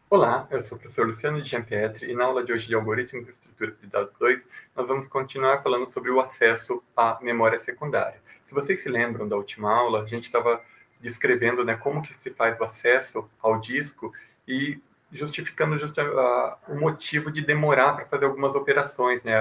Olá, eu sou o professor Luciano de Gianpietri e na aula de hoje de Algoritmos e Estruturas de Dados 2, nós vamos continuar falando sobre o acesso à memória secundária. Se vocês se lembram da última aula, a gente estava descrevendo, né, como que se faz o acesso ao disco e justificando o motivo de demorar para fazer algumas operações. Né?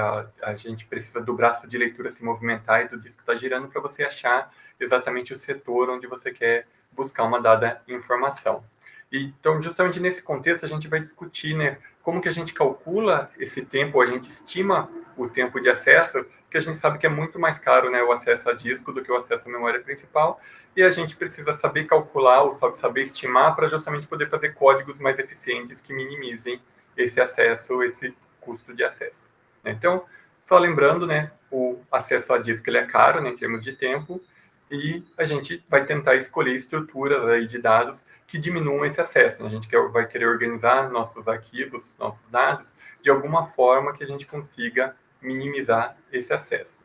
A gente precisa do braço de leitura se movimentar e do disco estar girando para você achar exatamente o setor onde você quer buscar uma dada informação. Então, justamente nesse contexto, a gente vai discutir, né, como que a gente calcula esse tempo, a gente estima o tempo de acesso, porque a gente sabe que é muito mais caro, né, o acesso a disco do que o acesso à memória principal, e a gente precisa saber calcular, ou saber estimar, para justamente poder fazer códigos mais eficientes que minimizem esse acesso, esse custo de acesso. Então, só lembrando, né, o acesso a disco ele é caro, né, em termos de tempo, e a gente vai tentar escolher estruturas aí de dados que diminuam esse acesso. Né? A gente vai querer organizar nossos arquivos, nossos dados, de alguma forma que a gente consiga minimizar esse acesso.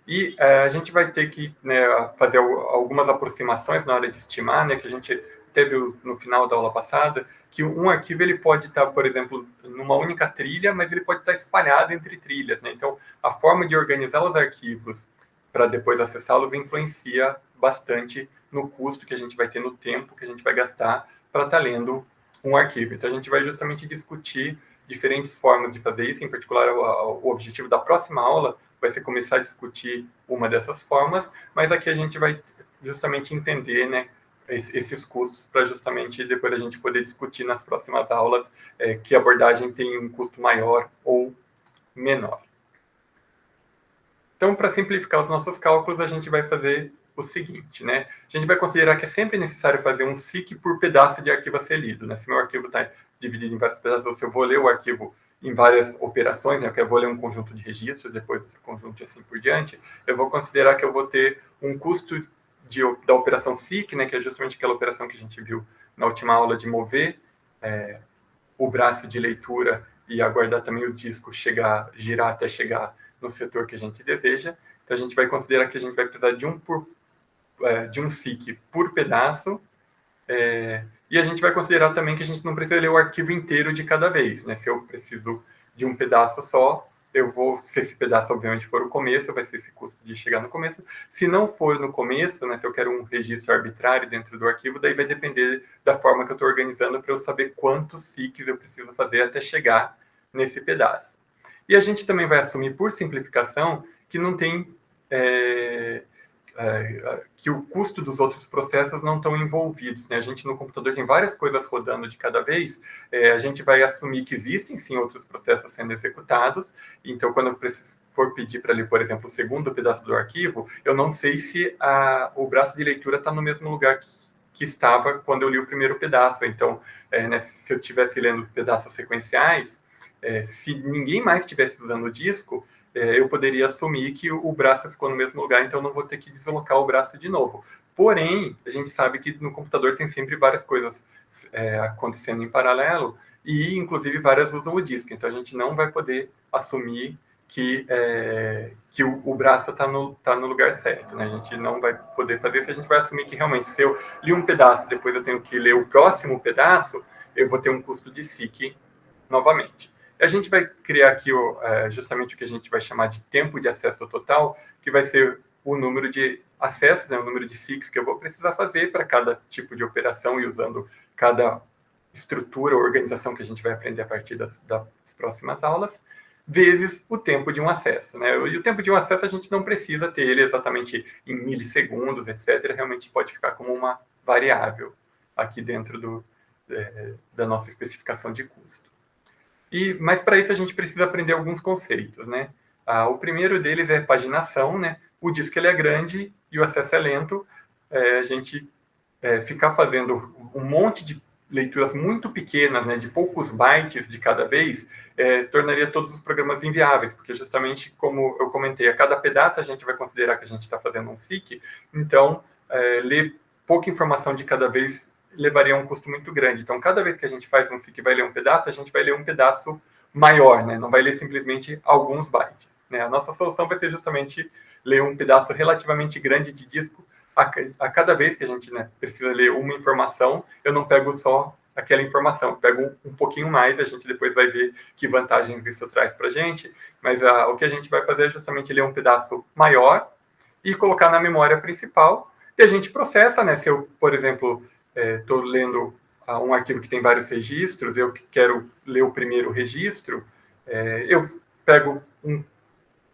E a gente vai ter que, né, fazer algumas aproximações na hora de estimar, né, que a gente teve no final da aula passada, que um arquivo ele pode estar, por exemplo, numa única trilha, mas ele pode estar espalhado entre trilhas. Né? Então, a forma de organizar os arquivos para depois acessá-los influencia bastante no custo que a gente vai ter, no tempo que a gente vai gastar para estar lendo um arquivo. Então, a gente vai justamente discutir diferentes formas de fazer isso, em particular o objetivo da próxima aula vai ser começar a discutir uma dessas formas, mas aqui a gente vai justamente entender, né, esses custos para justamente depois a gente poder discutir nas próximas aulas que abordagem tem um custo maior ou menor. Então, para simplificar os nossos cálculos, a gente vai fazer o seguinte, né? A gente vai considerar que é sempre necessário fazer um SIC por pedaço de arquivo a ser lido, né? Se meu arquivo está dividido em vários pedaços, ou se eu vou ler o arquivo em várias operações, né? Eu vou ler um conjunto de registros, depois outro conjunto e assim por diante, eu vou considerar que eu vou ter um custo da operação SIC, né? Que é justamente aquela operação que a gente viu na última aula de mover o braço de leitura e aguardar também o disco girar até chegar no setor que a gente deseja. Então, a gente vai considerar que a gente vai precisar de um SIC por pedaço, e a gente vai considerar também que a gente não precisa ler o arquivo inteiro de cada vez. Né? Se eu preciso de um pedaço só, se esse pedaço obviamente for o começo, vai ser esse custo de chegar no começo. Se não for no começo, né, se eu quero um registro arbitrário dentro do arquivo, daí vai depender da forma que eu estou organizando para eu saber quantos SICs eu preciso fazer até chegar nesse pedaço. E a gente também vai assumir, por simplificação, que não tem que o custo dos outros processos não estão envolvidos. Né? A gente no computador tem várias coisas rodando de cada vez, a gente vai assumir que existem sim outros processos sendo executados, então quando eu for pedir para ler, por exemplo, o segundo pedaço do arquivo, eu não sei se o braço de leitura está no mesmo lugar que estava quando eu li o primeiro pedaço. Então, né, se eu estivesse lendo pedaços sequenciais, se ninguém mais estivesse usando o disco, eu poderia assumir que o braço ficou no mesmo lugar, então não vou ter que deslocar o braço de novo. Porém, a gente sabe que no computador tem sempre várias coisas acontecendo em paralelo, e inclusive várias usam o disco, então a gente não vai poder assumir que o braço está no lugar certo. Né? A gente não vai poder fazer isso, a gente vai assumir que realmente se eu li um pedaço, depois eu tenho que ler o próximo pedaço, eu vou ter um custo de SIC novamente. A gente vai criar aqui justamente o que a gente vai chamar de tempo de acesso total, que vai ser o número de acessos, né, o número de SICs que eu vou precisar fazer para cada tipo de operação e usando cada estrutura ou organização que a gente vai aprender a partir das próximas aulas, vezes o tempo de um acesso. Né? E o tempo de um acesso a gente não precisa ter ele exatamente em milissegundos, etc. Realmente pode ficar como uma variável aqui dentro da nossa especificação de custo. Mas para isso a gente precisa aprender alguns conceitos, né? O primeiro deles é paginação, né? O disco ele é grande e o acesso é lento. A gente ficar fazendo um monte de leituras muito pequenas, né, de poucos bytes de cada vez, tornaria todos os programas inviáveis, porque justamente como eu comentei, a cada pedaço a gente vai considerar que a gente está fazendo um SIC, então ler pouca informação de cada vez levaria a um custo muito grande. Então, cada vez que a gente faz um SIC e vai ler um pedaço, a gente vai ler um pedaço maior, né? Não vai ler simplesmente alguns bytes. Né? A nossa solução vai ser justamente ler um pedaço relativamente grande de disco a cada vez que a gente, né, precisa ler uma informação, eu não pego só aquela informação. Pega um pouquinho mais, a gente depois vai ver que vantagens isso traz para a gente, mas o que a gente vai fazer é justamente ler um pedaço maior e colocar na memória principal, e a gente processa, né? Se eu, por exemplo, estou lendo um arquivo que tem vários registros, eu quero ler o primeiro registro, eu pego um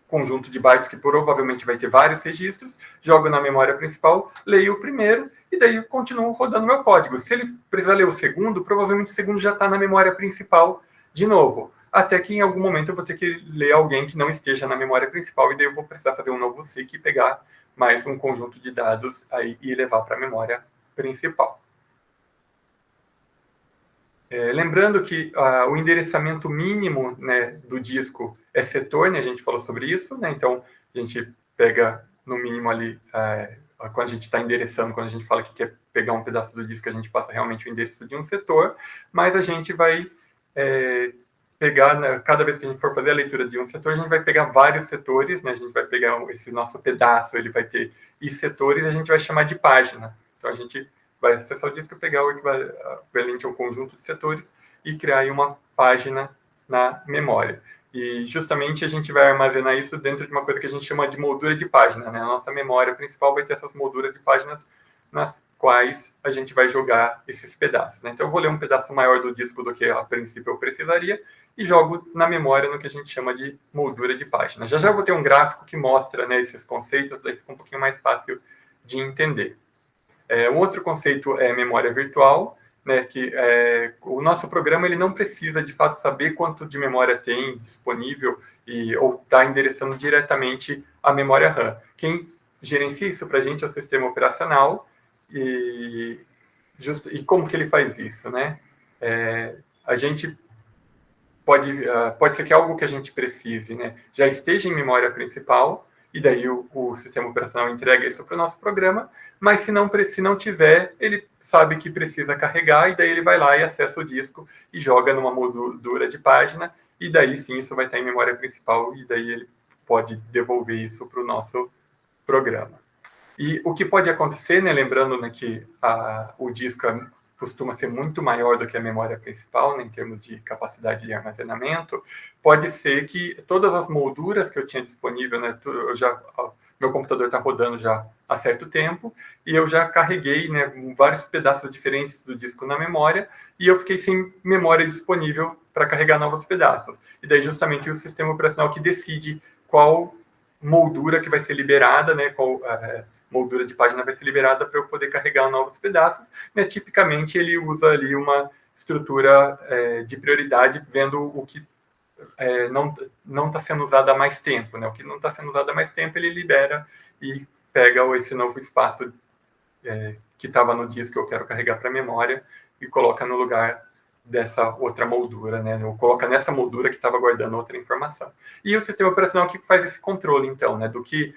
conjunto de bytes que provavelmente vai ter vários registros, jogo na memória principal, leio o primeiro e daí eu continuo rodando meu código. Se ele precisar ler o segundo, provavelmente o segundo já está na memória principal de novo. Até que em algum momento eu vou ter que ler alguém que não esteja na memória principal e daí eu vou precisar fazer um novo seek e pegar mais um conjunto de dados aí e levar para a memória principal. Lembrando que o endereçamento mínimo, né, do disco é setor, né, a gente falou sobre isso, né, então a gente pega no mínimo ali, quando a gente está endereçando, quando a gente fala que quer pegar um pedaço do disco, a gente passa realmente o endereço de um setor, mas a gente vai pegar, né, cada vez que a gente for fazer a leitura de um setor, a gente vai pegar vários setores, né, a gente vai pegar esse nosso pedaço, ele vai ter setores, e a gente vai chamar de página. Então a gente vai acessar o disco, pegar o equivalente a um conjunto de setores e criar aí uma página na memória. E justamente a gente vai armazenar isso dentro de uma coisa que a gente chama de moldura de página, né? A nossa memória principal vai ter essas molduras de páginas nas quais a gente vai jogar esses pedaços, né? Então eu vou ler um pedaço maior do disco do que a princípio eu precisaria e jogo na memória no que a gente chama de moldura de página. Já vou ter um gráfico que mostra, né, esses conceitos, daí fica um pouquinho mais fácil de entender. Um outro conceito é memória virtual, né, que o nosso programa ele não precisa, de fato, saber quanto de memória tem disponível ou está endereçando diretamente a memória RAM. Quem gerencia isso para a gente é o sistema operacional e como que ele faz isso, né? A gente pode ser que algo que a gente precise, né, já esteja em memória principal, e daí o sistema operacional entrega isso para o nosso programa, mas se não tiver, ele sabe que precisa carregar, e daí ele vai lá e acessa o disco e joga numa moldura de página, e daí sim isso vai estar em memória principal, e daí ele pode devolver isso para o nosso programa. E o que pode acontecer, né, lembrando, né, que o disco costuma ser muito maior do que a memória principal, né, em termos de capacidade de armazenamento, pode ser que todas as molduras que eu tinha disponível, né, meu computador está rodando já há certo tempo, e eu já carreguei, né, vários pedaços diferentes do disco na memória, e eu fiquei sem memória disponível para carregar novos pedaços. E daí justamente o sistema operacional que decide qual moldura que vai ser liberada, né, qual moldura de página vai ser liberada para eu poder carregar novos pedaços, né? Tipicamente ele usa ali uma estrutura de prioridade, vendo o que não está sendo usado há mais tempo, né? O que não está sendo usado há mais tempo ele libera e pega esse novo espaço que estava no disco que eu quero carregar para a memória e coloca no lugar dessa outra moldura, né? Ou coloca nessa moldura que estava guardando outra informação. E o sistema operacional que faz esse controle, então, né? Do que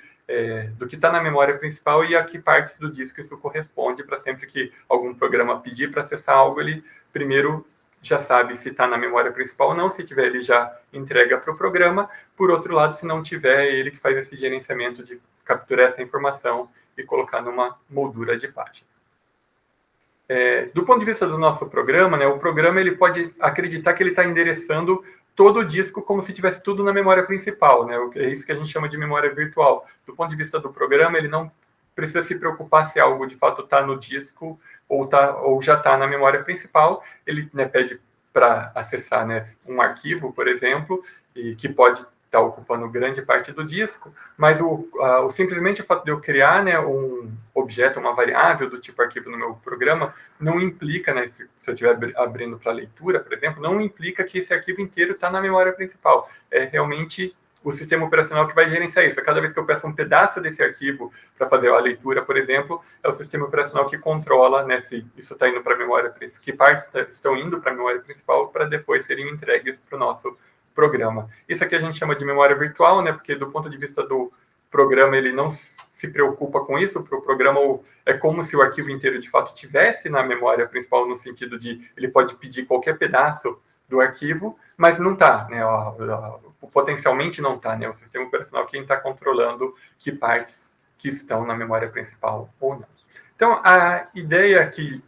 está na memória principal e a que partes do disco isso corresponde, para sempre que algum programa pedir para acessar algo, ele primeiro já sabe se está na memória principal ou não. Se tiver, ele já entrega para o programa. Por outro lado, se não tiver, ele que faz esse gerenciamento de capturar essa informação e colocar numa moldura de página. Do ponto de vista do nosso programa, né, o programa ele pode acreditar que ele está endereçando todo o disco como se tivesse tudo na memória principal, né? É isso que a gente chama de memória virtual. Do ponto de vista do programa, ele não precisa se preocupar se algo de fato está no disco ou já está na memória principal. Ele, né, pede para acessar, né, um arquivo, por exemplo, e que pode estar ocupando grande parte do disco, mas simplesmente o fato de eu criar, né, um objeto, uma variável do tipo arquivo no meu programa, não implica, né, se eu estiver abrindo para leitura, por exemplo, não implica que esse arquivo inteiro está na memória principal. É realmente o sistema operacional que vai gerenciar isso. Cada vez que eu peço um pedaço desse arquivo para fazer a leitura, por exemplo, é o sistema operacional que controla, né, se isso está indo para a memória principal, que partes estão indo para a memória principal para depois serem entregues para o nosso programa. Isso aqui a gente chama de memória virtual, né, porque do ponto de vista do programa ele não se preocupa com isso. Para o programa é como se o arquivo inteiro de fato tivesse na memória principal, no sentido de ele pode pedir qualquer pedaço do arquivo, mas não está, né, potencialmente não está, né, o sistema operacional quem está controlando que partes que estão na memória principal ou não. Então, a ideia que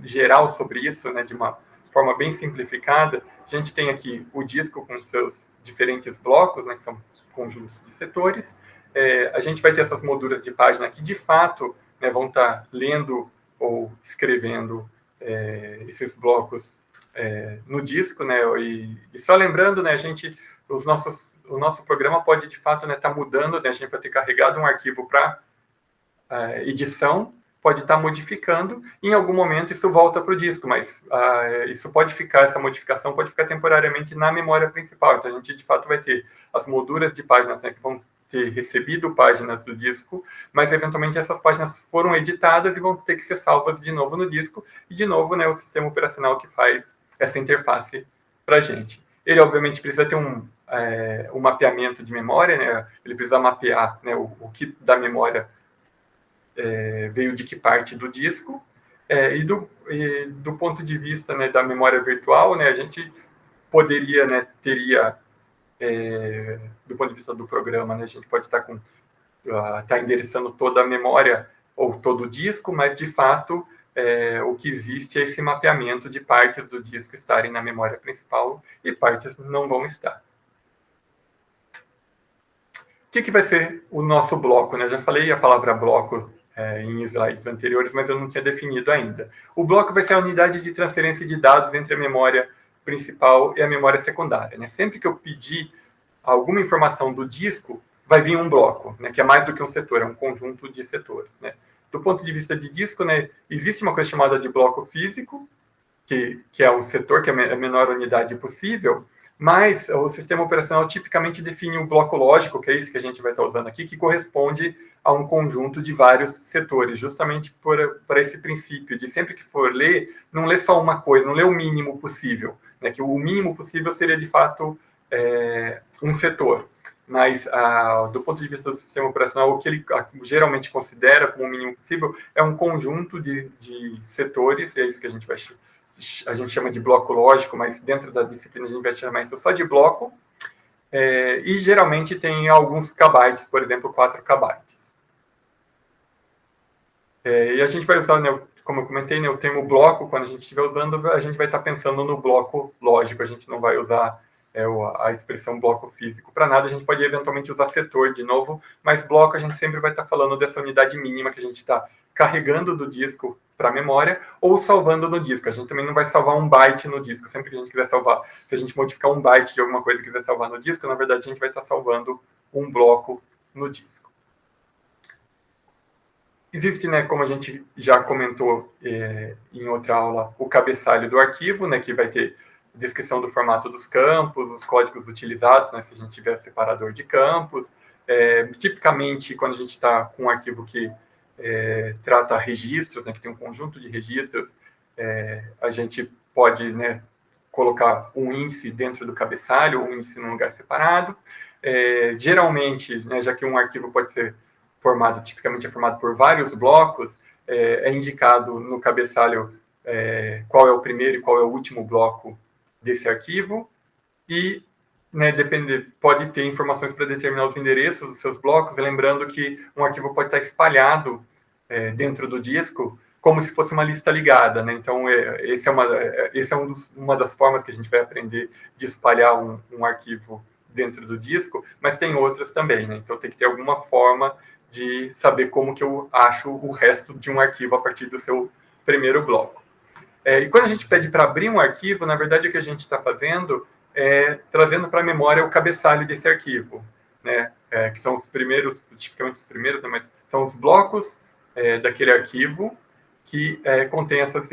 geral sobre isso, né, de uma forma bem simplificada, a gente tem aqui o disco com seus diferentes blocos, né, que são conjuntos de setores. A gente vai ter essas molduras de página que, de fato, né, vão estar lendo ou escrevendo esses blocos no disco, né, e só lembrando, né, o nosso programa pode, de fato, estar mudando, né, a gente vai ter carregado um arquivo para edição, pode estar modificando, e em algum momento isso volta para o disco, mas essa modificação pode ficar temporariamente na memória principal. Então a gente de fato vai ter as molduras de páginas, né, que vão ter recebido páginas do disco, mas eventualmente essas páginas foram editadas e vão ter que ser salvas de novo no disco, e de novo, né, o sistema operacional que faz essa interface para a gente. Ele obviamente precisa ter um mapeamento de memória, né, ele precisa mapear, né, o que da memória veio de que parte do disco, e do ponto de vista, né, da memória virtual, né, a gente poderia, né, teria, do ponto de vista do programa, né, a gente pode estar tá endereçando toda a memória ou todo o disco, mas de fato o que existe é esse mapeamento de partes do disco estarem na memória principal e partes não vão estar. O que vai ser o nosso bloco, né? Eu já falei a palavra bloco em slides anteriores, mas eu não tinha definido ainda. O bloco vai ser a unidade de transferência de dados entre a memória principal e a memória secundária, né? Sempre que eu pedir alguma informação do disco, vai vir um bloco, né? Que é mais do que um setor, é um conjunto de setores, né? Do ponto de vista de disco, né, existe uma coisa chamada de bloco físico, que é um setor, que é a menor unidade possível, mas o sistema operacional tipicamente define um bloco lógico, que é isso que a gente vai estar usando aqui, que corresponde a um conjunto de vários setores, justamente por esse princípio de sempre que for ler, não ler só uma coisa, não ler o mínimo possível, né, que o mínimo possível seria, de fato, um setor. Mas, do ponto de vista do sistema operacional, o que ele geralmente considera como o mínimo possível é um conjunto de setores, e é isso que a gente chama de bloco lógico, mas dentro da disciplina a gente vai chamar isso só de bloco, e geralmente tem alguns kbytes, por exemplo, 4 kbytes. E a gente vai usar, né, como eu comentei, né, o termo bloco, quando a gente estiver usando, a gente vai estar pensando no bloco lógico, a gente não vai usar a expressão bloco físico para nada, a gente pode eventualmente usar setor de novo, mas bloco a gente sempre vai estar falando dessa unidade mínima que a gente está carregando do disco para a memória ou salvando no disco. A gente também não vai salvar um byte no disco, sempre que a gente quiser salvar, se a gente modificar um byte de alguma coisa e quiser salvar no disco, na verdade a gente vai estar salvando um bloco no disco. Existe, né, como a gente já comentou em outra aula, o cabeçalho do arquivo, né, que vai ter descrição do formato dos campos, os códigos utilizados, né, se a gente tiver separador de campos. Tipicamente, quando a gente está com um arquivo que trata registros, né, que tem um conjunto de registros, a gente pode, né, colocar um índice dentro do cabeçalho, ou um índice num lugar separado. Geralmente, né, já que um arquivo pode ser tipicamente é formado por vários blocos, é indicado no cabeçalho qual é o primeiro e qual é o último bloco desse arquivo, e, né, pode ter informações para determinar os endereços dos seus blocos, lembrando que um arquivo pode estar espalhado dentro do disco, como se fosse uma lista ligada, né? Então, esse é uma das formas que a gente vai aprender de espalhar um arquivo dentro do disco, mas tem outras também, né? Então, tem que ter alguma forma de saber como que eu acho o resto de um arquivo a partir do seu primeiro bloco. E quando a gente pede para abrir um arquivo, na verdade, o que a gente está fazendo é trazendo para a memória o cabeçalho desse arquivo, né? Que são os primeiros, tipicamente os primeiros, né? Mas são os blocos daquele arquivo que contém essas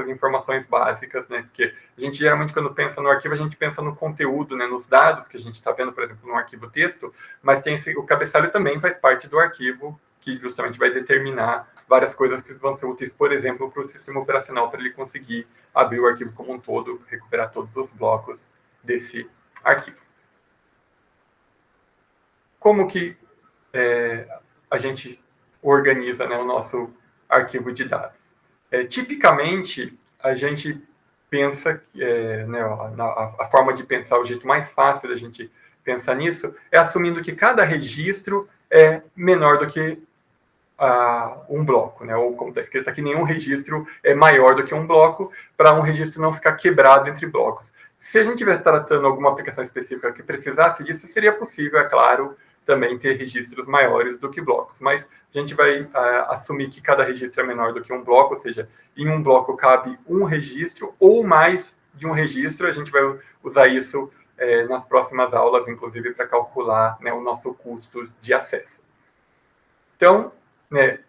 informações básicas, né? Porque a gente geralmente, quando pensa no arquivo, a gente pensa no conteúdo, né? Nos dados que a gente está vendo, por exemplo, no arquivo texto, mas o cabeçalho também faz parte do arquivo, que justamente vai determinar várias coisas que vão ser úteis, por exemplo, para o sistema operacional, para ele conseguir abrir o arquivo como um todo, recuperar todos os blocos desse arquivo. Como que a gente organiza, né, o nosso arquivo de dados? Tipicamente, a gente pensa, né, a forma de pensar, o jeito mais fácil da gente pensar nisso, é assumindo que cada registro é menor do que um bloco, né? Ou como está escrito aqui, nenhum registro é maior do que um bloco, para um registro não ficar quebrado entre blocos. Se a gente estiver tratando alguma aplicação específica que precisasse disso, seria possível, é claro, também ter registros maiores do que blocos, mas a gente vai assumir que cada registro é menor do que um bloco, ou seja, em um bloco cabe um registro ou mais de um registro. A gente vai usar isso nas próximas aulas, inclusive, para calcular, né, o nosso custo de acesso. Então, né,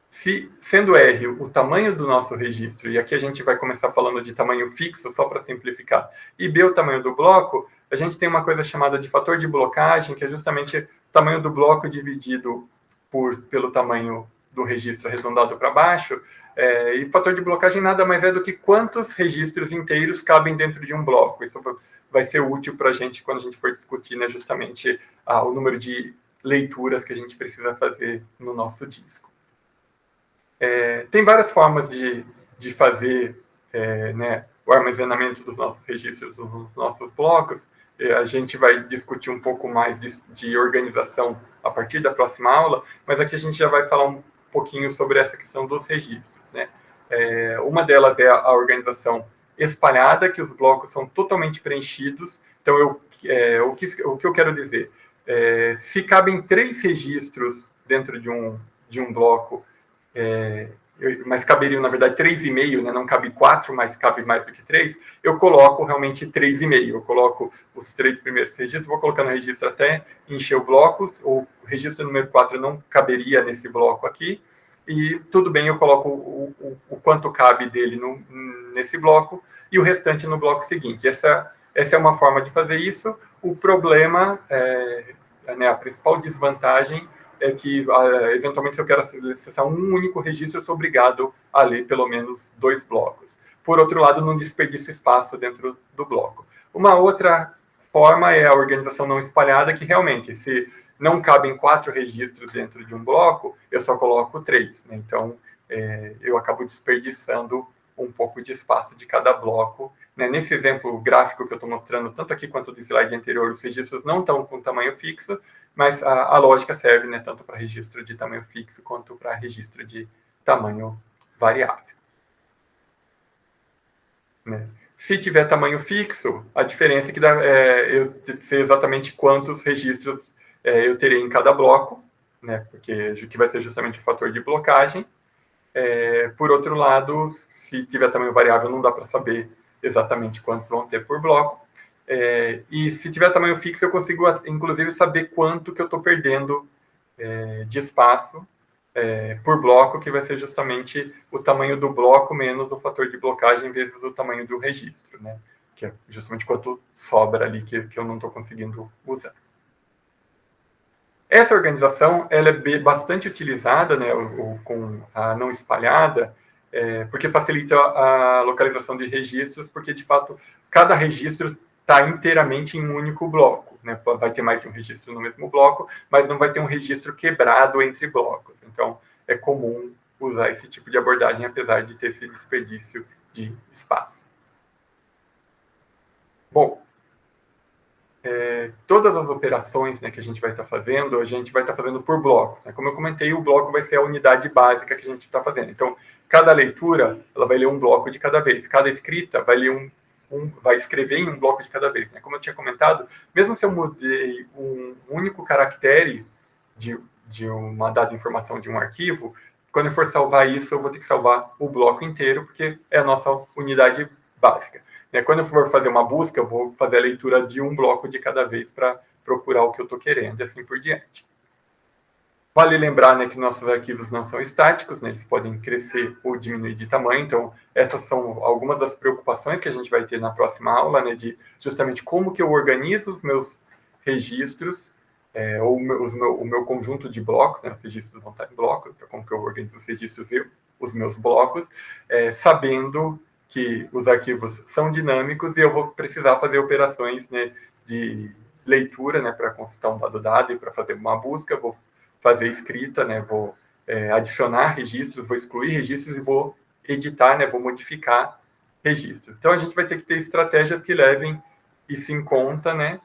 sendo R o tamanho do nosso registro, e aqui a gente vai começar falando de tamanho fixo, só para simplificar, e B o tamanho do bloco, a gente tem uma coisa chamada de fator de blocagem, que é justamente o tamanho do bloco dividido pelo tamanho do registro arredondado para baixo, e fator de blocagem nada mais é do que quantos registros inteiros cabem dentro de um bloco. Isso vai ser útil para a gente quando a gente for discutir, né, justamente o número de leituras que a gente precisa fazer no nosso disco. Tem várias formas de fazer né, o armazenamento dos nossos registros, dos nossos blocos. A gente vai discutir um pouco mais de organização a partir da próxima aula, mas aqui a gente já vai falar um pouquinho sobre essa questão dos registros, né? Uma delas é a organização espalhada, que os blocos são totalmente preenchidos. Então, o que eu quero dizer? Se cabem 3 registros dentro de um bloco, mas caberiam, na verdade, 3,5, né? Não cabe 4, mas cabe mais do que 3, eu coloco realmente 3,5. Eu coloco os 3 primeiros registros, vou colocando o registro até encher o bloco. O registro número 4 não caberia nesse bloco aqui, e tudo bem, eu coloco o quanto cabe dele nesse bloco, e o restante no bloco seguinte. Essa é uma forma de fazer isso. O problema, né, a principal desvantagem é que, eventualmente, se eu quero acessar um único registro, eu sou obrigado a ler pelo menos 2 blocos. Por outro lado, não desperdiça espaço dentro do bloco. Uma outra forma é a organização não espalhada, que realmente, se não cabem 4 registros dentro de um bloco, eu só coloco 3. Né? Então, eu acabo desperdiçando um pouco de espaço de cada bloco. Né? Nesse exemplo gráfico que eu estou mostrando, tanto aqui quanto no slide anterior, os registros não estão com tamanho fixo, mas a lógica serve, né, tanto para registro de tamanho fixo quanto para registro de tamanho variável. Né? Se tiver tamanho fixo, a diferença é que eu sei exatamente quantos registros eu terei em cada bloco, né, porque que vai ser justamente o fator de blocagem. Por outro lado, se tiver tamanho variável, não dá para saber exatamente quantos vão ter por bloco. E se tiver tamanho fixo, eu consigo, inclusive, saber quanto que eu estou perdendo de espaço por bloco, que vai ser justamente o tamanho do bloco menos o fator de blocagem vezes o tamanho do registro, né? Que é justamente quanto sobra ali que eu não estou conseguindo usar. Essa organização ela é bastante utilizada, né, com a não espalhada, porque facilita a localização de registros, porque, de fato, cada registro está inteiramente em um único bloco. Né? Vai ter mais de um registro no mesmo bloco, mas não vai ter um registro quebrado entre blocos. Então, é comum usar esse tipo de abordagem, apesar de ter esse desperdício de espaço. Bom, todas as operações, né, que a gente vai estar fazendo por blocos. Né? Como eu comentei, o bloco vai ser a unidade básica que a gente está fazendo. Então, cada leitura ela vai ler um bloco de cada vez. Cada escrita vai ler vai escrever em um bloco de cada vez. Né? Como eu tinha comentado, mesmo se eu mudei um único caractere de uma dada informação de um arquivo, quando eu for salvar isso, eu vou ter que salvar o bloco inteiro, porque é a nossa unidade básica. Quando eu for fazer uma busca, eu vou fazer a leitura de um bloco de cada vez para procurar o que eu estou querendo, e assim por diante. Vale lembrar, né, que nossos arquivos não são estáticos, né, eles podem crescer ou diminuir de tamanho. Então, essas são algumas das preocupações que a gente vai ter na próxima aula, né, de justamente como que eu organizo os meus registros, ou o meu conjunto de blocos, né, os registros vão estar em blocos, então como que eu organizo os registros e os meus blocos, sabendo que os arquivos são dinâmicos e eu vou precisar fazer operações, né, de leitura, né, para consultar um dado e para fazer uma busca, vou fazer escrita, né, vou adicionar registros, vou excluir registros e vou editar, né, vou modificar registros. Então, a gente vai ter que ter estratégias que levem isso em conta, né,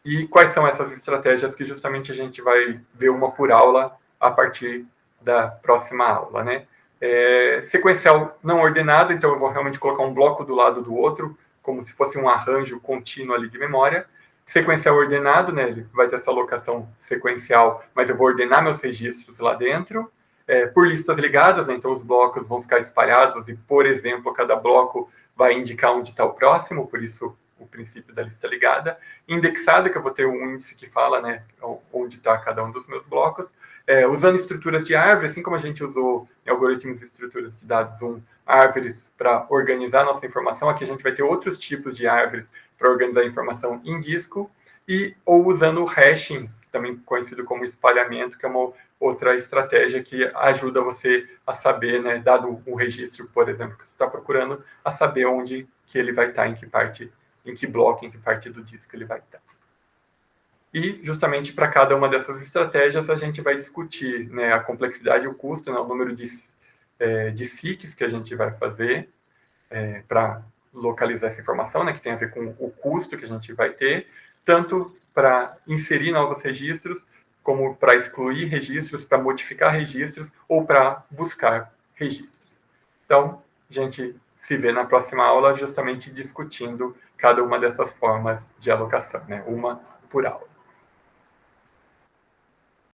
e quais são essas estratégias que justamente a gente vai ver uma por aula a partir da próxima aula, né? Sequencial não ordenado, então eu vou realmente colocar um bloco do lado do outro, como se fosse um arranjo contínuo ali de memória. Sequencial ordenado, né? Ele vai ter essa alocação sequencial, mas eu vou ordenar meus registros lá dentro. Por listas ligadas, né? Então os blocos vão ficar espalhados e, por exemplo, cada bloco vai indicar onde está o próximo, por isso o princípio da lista ligada. Indexada, que eu vou ter um índice que fala, né, onde está cada um dos meus blocos. Usando estruturas de árvore, assim como a gente usou em algoritmos de estruturas de dados árvores para organizar nossa informação, aqui a gente vai ter outros tipos de árvores para organizar a informação em disco, ou usando o hashing, também conhecido como espalhamento, que é uma outra estratégia que ajuda você a saber, né, dado um registro, por exemplo, que você está procurando, a saber onde que ele vai estar, em que parte, em que bloco, em que parte do disco ele vai estar. E, justamente para cada uma dessas estratégias, a gente vai discutir, né, a complexidade e o custo, né, o número de seeks que a gente vai fazer para localizar essa informação, né, que tem a ver com o custo que a gente vai ter, tanto para inserir novos registros, como para excluir registros, para modificar registros ou para buscar registros. Então, a gente se vê na próxima aula justamente discutindo cada uma dessas formas de alocação, né, uma por aula.